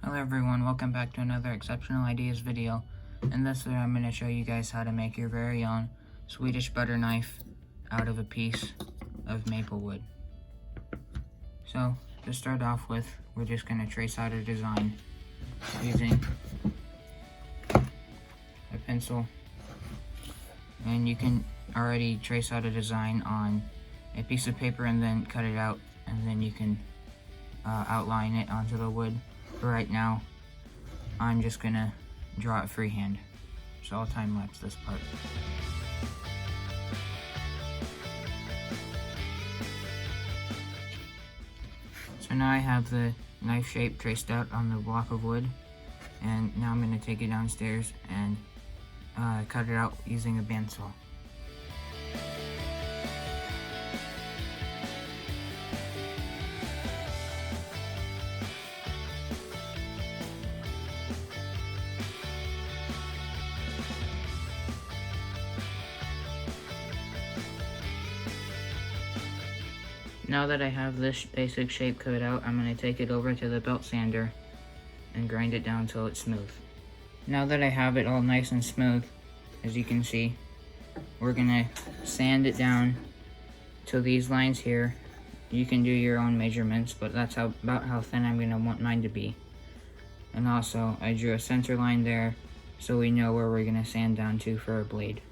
Hello everyone, welcome back to another Exceptional Ideas video. In this video I'm going to show you guys how to make your very own Swedish butter knife out of a piece of maple wood. So, to start off with, we're just going to trace out a design using a pencil. And you can already trace out a design on a piece of paper and then cut it out, and then you can outline it onto the wood. But right now, I'm just gonna draw it freehand. So I'll time lapse this part. So now I have the knife shape traced out on the block of wood, and now I'm gonna take it downstairs and cut it out using a bandsaw. Now that I have this basic shape cut out, I'm going to take it over to the belt sander and grind it down till it's smooth. Now that I have it all nice and smooth, as you can see, we're going to sand it down to these lines here. You can do your own measurements, but that's about how thin I'm going to want mine to be. And also, I drew a center line there so we know where we're going to sand down to for our blade.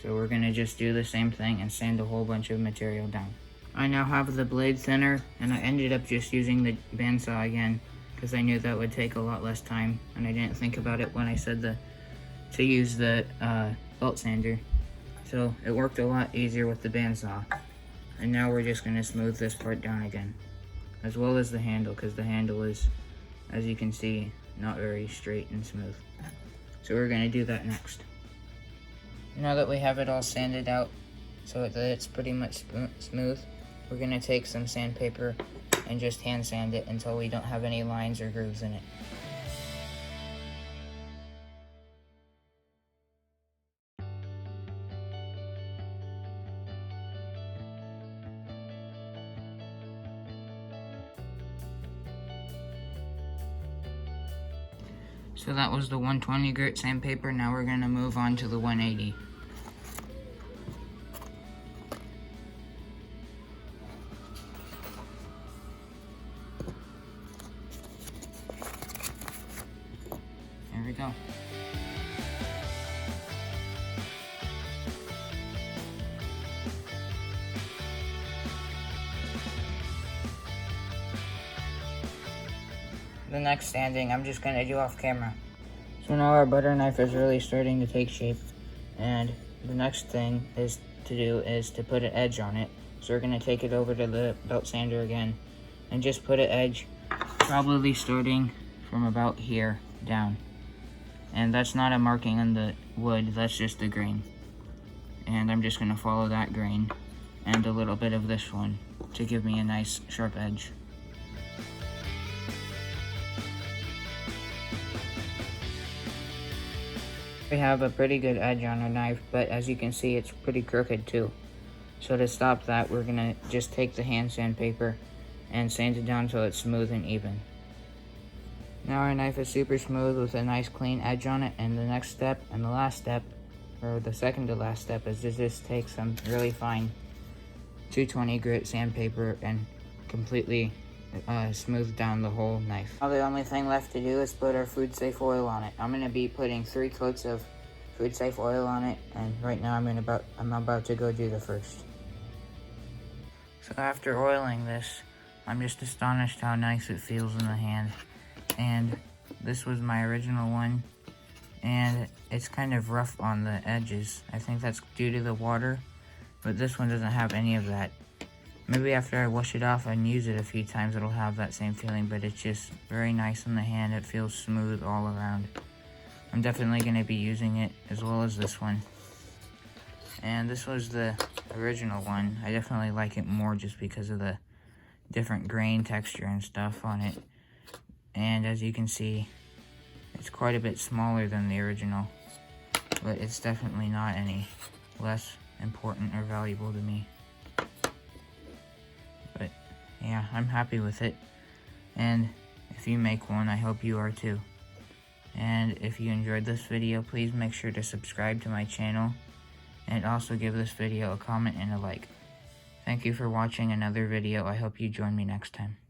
So we're going to just do the same thing and sand a whole bunch of material down. I now have the blade thinner, and I ended up just using the bandsaw again because I knew that would take a lot less time, and I didn't think about it when I said to use the belt sander. So it worked a lot easier with the bandsaw. And now we're just going to smooth this part down again, as well as the handle, because the handle is, as you can see, not very straight and smooth. So we're going to do that next. Now that we have it all sanded out so that it's pretty much smooth, we're going to take some sandpaper and just hand sand it until we don't have any lines or grooves in it. So that was the 120 grit sandpaper. Now we're going to move on to the 180. There we go. The next sanding I'm just going to do off camera. So now our butter knife is really starting to take shape, and the next thing is to put an edge on it. So we're going to take it over to the belt sander again and just put an edge, probably starting from about here down. And that's not a marking on the wood, that's just the grain. And I'm just going to follow that grain and a little bit of this one to give me a nice sharp edge. We have a pretty good edge on our knife, but as you can see, it's pretty crooked too. So to stop that, we're gonna just take the hand sandpaper and sand it down so it's smooth and even. Now our knife is super smooth with a nice clean edge on it, and the next step and the last step, or the second to last step, is to just take some really fine 220 grit sandpaper and completely smooth down the whole knife. Now the only thing left to do is put our food safe oil on it. I'm going to be putting 3 coats of food safe oil on it, and right now I'm about to go do the first. So after oiling this, I'm just astonished how nice it feels in the hand. And this was my original one, and it's kind of rough on the edges. I think that's due to the water, but this one doesn't have any of that. Maybe after I wash it off and use it a few times, it'll have that same feeling, but it's just very nice in the hand. It feels smooth all around. I'm definitely going to be using it as well as this one. And this was the original one. I definitely like it more just because of the different grain texture and stuff on it. And as you can see, it's quite a bit smaller than the original, but it's definitely not any less important or valuable to me. But yeah, I'm happy with it. And if you make one, I hope you are too. And if you enjoyed this video, please make sure to subscribe to my channel, and also give this video a comment and a like. Thank you for watching another video. I hope you join me next time.